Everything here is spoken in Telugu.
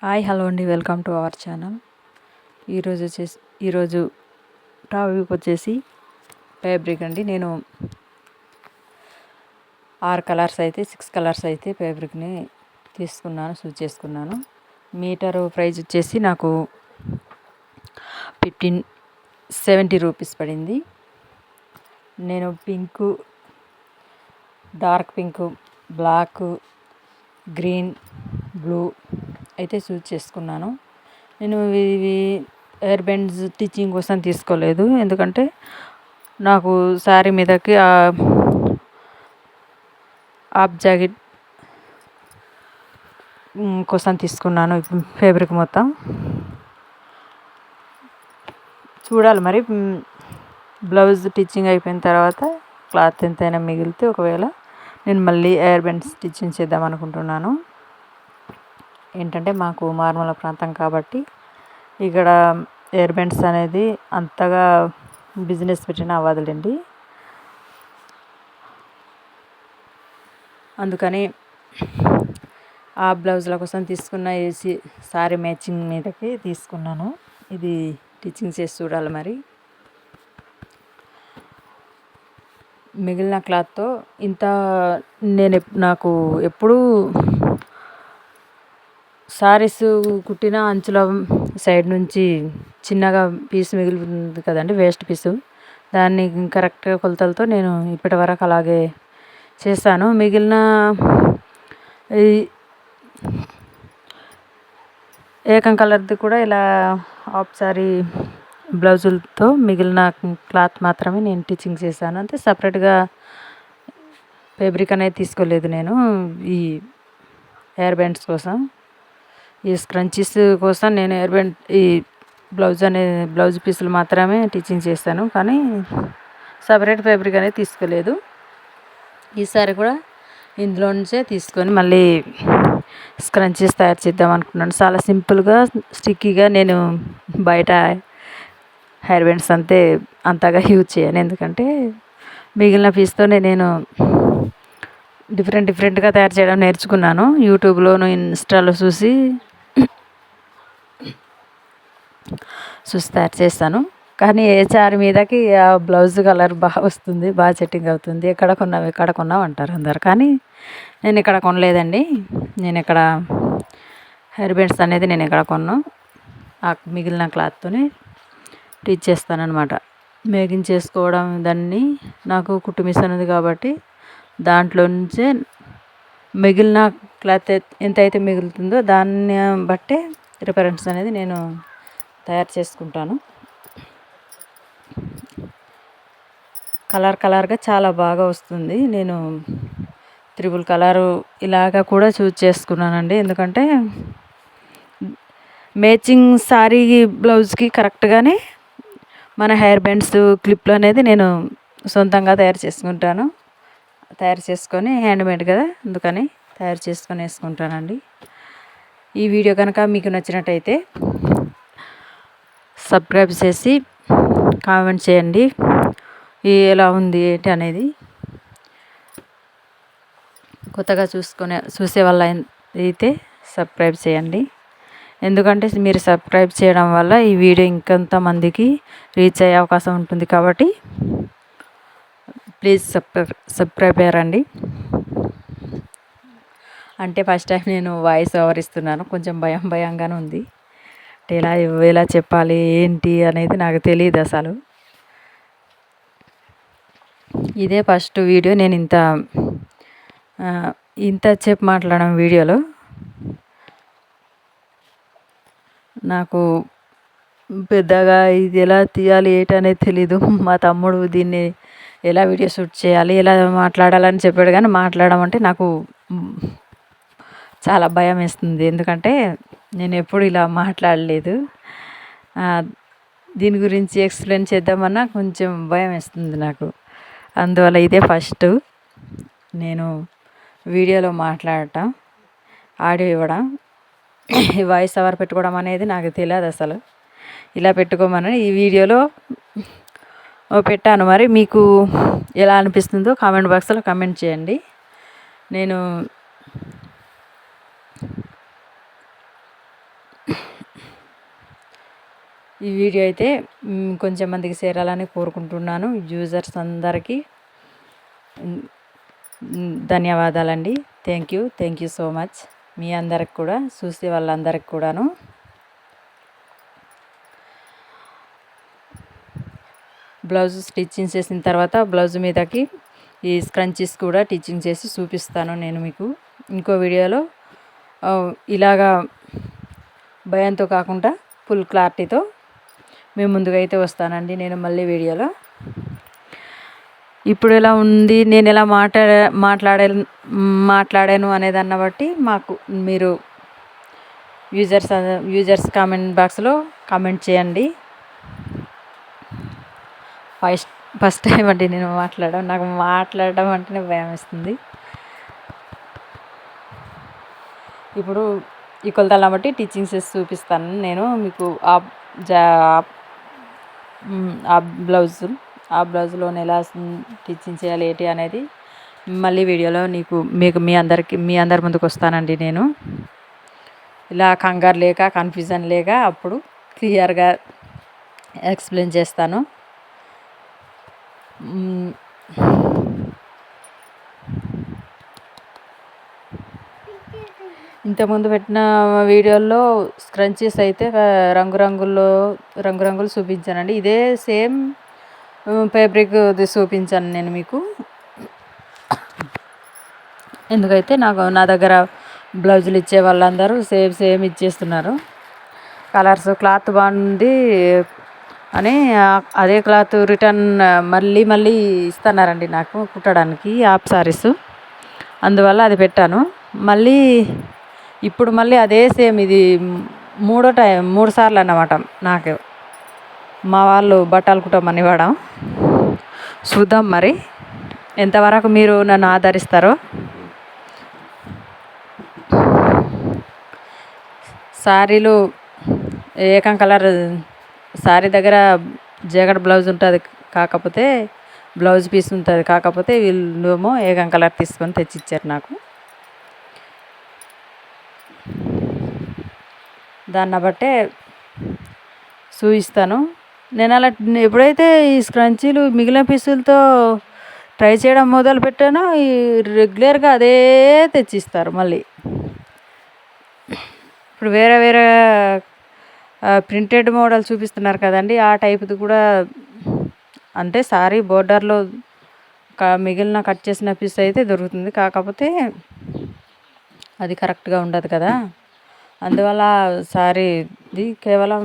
హాయ్ హలో అండి, వెల్కమ్ టు అవర్ ఛానల్. ఈరోజు టాపిక్ వచ్చేసి ఫ్యాబ్రిక్ అండి. నేను 6 కలర్స్ అయితే ఫ్యాబ్రిక్ని చూస్ చేసుకున్నాను. మీటరు ప్రైస్ వచ్చేసి నాకు 70 రూపీస్ పడింది. నేను pink, dark pink, black, green, blue అయితే చూస్ చేసుకున్నాను. నేను ఇవి హెయిర్ బ్యాండ్స్ స్టిచ్చింగ్ కోసం తీసుకోలేదు, ఎందుకంటే నాకు శారీ మీదకి హాఫ్ జాకెట్ కోసం తీసుకున్నాను. ఫ్యాబ్రిక్ మొత్తం చూడాలి మరి. బ్లౌజ్ స్టిచ్చింగ్ అయిపోయిన తర్వాత క్లాత్ ఎంతైనా మిగిలితే ఒకవేళ నేను మళ్ళీ హెయిర్ బ్యాండ్ స్టిచ్చింగ్ చేద్దాం అనుకుంటున్నాను. ఏంటంటే మాకు మారుమూల ప్రాంతం కాబట్టి ఇక్కడ హెయిర్ బ్యాండ్స్ అనేది అంతగా బిజినెస్ పెట్టిన అవ్వదులేండి. అందుకని ఆ బ్లౌజుల కోసం తీసుకున్న సారీ మ్యాచింగ్ మీదకి తీసుకున్నాను. ఇది స్టిచ్చింగ్ చేసి చూడాలి మరి. మిగిలిన క్లాత్తో నాకు ఎప్పుడూ సారీస్ కుట్టిన అంచుల సైడ్ నుంచి చిన్నగా పీస్ మిగులుతుంది కదండి, వేస్ట్ పీసు. దాన్ని కరెక్ట్గా కొలతలతో నేను ఇప్పటి వరకు అలాగే చేశాను. మిగిలిన ఈ ఏకం కలర్ది కూడా ఇలా హాఫ్ సారీ బ్లౌజులతో మిగిలిన క్లాత్ మాత్రమే నేను స్టిచ్చింగ్ చేశాను. అంతే, సపరేట్గా ఫ్యాబ్రిక్ అనేది తీసుకోలేదు నేను. ఈ హెయిర్ బ్యాండ్స్ కోసం, ఈ స్క్రంచీస్ కోసం నేను ఈ బ్లౌజ్ పీసులు మాత్రమే స్టిచ్చింగ్ చేశాను, కానీ సపరేట్ ఫ్యాబ్రిక్ అనేది తీసుకోలేదు. ఈసారి కూడా ఇందులో నుంచే తీసుకొని మళ్ళీ స్క్రంచీస్ తయారు చేద్దాం అనుకున్నాను. చాలా సింపుల్గా, స్టిక్కీగా. నేను బయట హెయిర్ బ్యాండ్స్ అంతగా యూజ్ చేయను, ఎందుకంటే మిగిలిన పీస్తోనే నేను డిఫరెంట్గా తయారు చేయడం నేర్చుకున్నాను. యూట్యూబ్లోను, ఇన్స్టాలో చూసి తయారు చేస్తాను. కానీ ఏ సారీ మీదకి ఆ బ్లౌజ్ కలర్ బాగా వస్తుంది, బాగా సెట్టింగ్ అవుతుంది. ఎక్కడ కొన్నావు అంటారు అందరు, కానీ నేను ఇక్కడ కొనలేదండి. నేను ఇక్కడ హెయిర్ బ్యాండ్స్ అనేది నేను ఎక్కడ కొన్నాను. ఆ మిగిలిన క్లాత్తోనే స్టిచ్ చేస్తానన్నమాట. మేకింగ్ చేసుకోవడం దాన్ని నాకు కుట్టు మిషన్ ఉంది కాబట్టి దాంట్లో నుంచే మిగిలిన క్లాత్ ఎంతైతే మిగులుతుందో దాన్ని బట్టే రిఫరెన్స్ అనేది నేను తయారు చేసుకుంటాను. కలర్గా చాలా బాగా వస్తుంది. నేను 3 కలరు ఇలాగా కూడా చూస్ చేసుకున్నానండి, ఎందుకంటే మ్యాచింగ్ సారీ బ్లౌజ్కి కరెక్ట్గానే మన హెయిర్ బ్యాండ్స్ క్లిప్లు అనేది నేను సొంతంగా తయారు చేసుకొని హ్యాండ్మేడ్ కదా, అందుకని తయారు చేసుకొని వేసుకుంటానండి. ఈ వీడియో కనుక మీకు నచ్చినట్టయితే సబ్స్క్రైబ్ చేసి కామెంట్ చేయండి, ఎలా ఉంది ఏంటి అనేది. కొత్తగా చూసే వాళ్ళ అయితే సబ్స్క్రైబ్ చేయండి, ఎందుకంటే మీరు సబ్స్క్రైబ్ చేయడం వల్ల ఈ వీడియో ఇంకొంతమందికి రీచ్ అయ్యే అవకాశం ఉంటుంది. కాబట్టి ప్లీజ్ సబ్స్క్రైబ్ అయ్యారండి. అంటే ఫస్ట్ టైం నేను వాయిస్ ఓవర్ ఇస్తున్నాను, కొంచెం భయంగానే ఉంది. అంటే ఎలా చెప్పాలి ఏంటి అనేది నాకు తెలియదు అసలు. ఇదే ఫస్ట్ వీడియో నేను ఇంతసేపు మాట్లాడడం వీడియోలో. నాకు పెద్దగా ఇది ఎలా తీయాలి ఏంటి అనేది తెలీదు. మా తమ్ముడు దీన్ని ఎలా వీడియో షూట్ చేయాలి, ఎలా మాట్లాడాలని చెప్పాడు, కానీ మాట్లాడమంటే నాకు చాలా భయం వేస్తుంది, ఎందుకంటే నేను ఎప్పుడు ఇలా మాట్లాడలేదు. దీని గురించి ఎక్స్ప్లెయిన్ చేద్దామన్నా కొంచెం భయం వేస్తుంది నాకు. అందువల్ల ఇదే ఫస్ట్ నేను వీడియోలో మాట్లాడటం, ఆడియో ఇవ్వడం. ఈ వాయిస్ ఓవర్ పెట్టుకోవడం అనేది నాకు తెలియదు అసలు. ఇలా పెట్టుకోమని ఈ వీడియోలో పెట్టాను. మరి మీకు ఎలా అనిపిస్తుందో కామెంట్ బాక్స్లో కామెంట్ చేయండి. నేను ఈ వీడియో అయితే కొంచెం మందికి చేరాలని కోరుకుంటున్నాను. యూజర్స్ అందరికీ ధన్యవాదాలండి. Thank you so much. మీ అందరికి కూడా, చూసే వాళ్ళందరికి కూడాను. బ్లౌజ్ స్టిచ్చింగ్ చేసిన తర్వాత బ్లౌజ్ మీదకి ఈ స్క్రంచీస్ కూడా స్టిచ్చింగ్ చేసి చూపిస్తాను నేను మీకు ఇంకో వీడియోలో. ఇలాగా భయంతో కాకుండా ఫుల్ క్లారిటీతో మేము ముందుగా అయితే వస్తానండి నేను మళ్ళీ వీడియోలో. ఇప్పుడు ఎలా ఉంది, నేను ఎలా మాట్లాడాను అనేదాన్ని బట్టి మాకు మీరు యూజర్స్ కామెంట్ బాక్స్లో కామెంట్ చేయండి. ఫస్ట్ టైం అండి నేను నాకు మాట్లాడడం అంటేనే భయం వేస్తుంది. ఇప్పుడు ఈ కొలతలు బట్టి టీచింగ్ చేసి చూపిస్తాను నేను మీకు. ఆ బ్లౌజ్లోని ఎలా స్టిచ్చింగ్ చేయాలి ఏంటి అనేది మళ్ళీ వీడియోలో మీకు మీ అందరి ముందుకు వస్తానండి నేను. ఇలా కంగారు లేక కన్ఫ్యూజన్ లేక అప్పుడు క్లియర్గా ఎక్స్ప్లెయిన్ చేస్తాను. ఇంతకుముందు పెట్టిన వీడియోల్లో స్క్రంచీస్ అయితే రంగురంగులు చూపించానండి. ఇదే సేమ్ ఫ్యాబ్రిక్ చూపించాను నేను మీకు. ఎందుకైతే నా దగ్గర బ్లౌజులు ఇచ్చే వాళ్ళందరూ సేమ్ ఇచ్చేస్తున్నారు. కలర్స్ క్లాత్ బాగుంది అని అదే క్లాత్ రిటర్న్ మళ్ళీ ఇస్తున్నారండి నాకు కుట్టడానికి హాఫ్ సారీస్. అందువల్ల అది పెట్టాను. ఇప్పుడు మళ్ళీ అదే సేమ్ ఇది 3 సార్లు అన్నమాట నాకు మా వాళ్ళు బట్టలు కుట్టమని ఇవ్వడం. చూద్దాం మరి ఎంతవరకు మీరు నన్ను ఆదరిస్తారో. సారీలు ఏకం కలర్ సారీ దగ్గర జాకెట్ బ్లౌజ్ ఉంటుంది, కాకపోతే బ్లౌజ్ పీస్ ఉంటుంది, కాకపోతే వీళ్ళేమో ఏకం కలర్ తీసుకొని తెచ్చిచ్చారు నాకు. దాన్ని బట్టే చూపిస్తాను నేను. అలా ఎప్పుడైతే ఈ స్క్రంచీలు మిగిలిన పీసులతో ట్రై చేయడం మొదలు పెట్టానో ఈ రెగ్యులర్గా అదే తెచ్చిస్తారు మళ్ళీ. ఇప్పుడు వేరే ప్రింటెడ్ మోడల్ చూపిస్తున్నారు కదండి, ఆ టైప్ది కూడా అంటే సారీ బోర్డర్లో మిగిలిన కట్ చేసిన పీస్ అయితే దొరుకుతుంది, కాకపోతే అది కరెక్ట్గా ఉండదు కదా. అందువల్ల సారీది కేవలం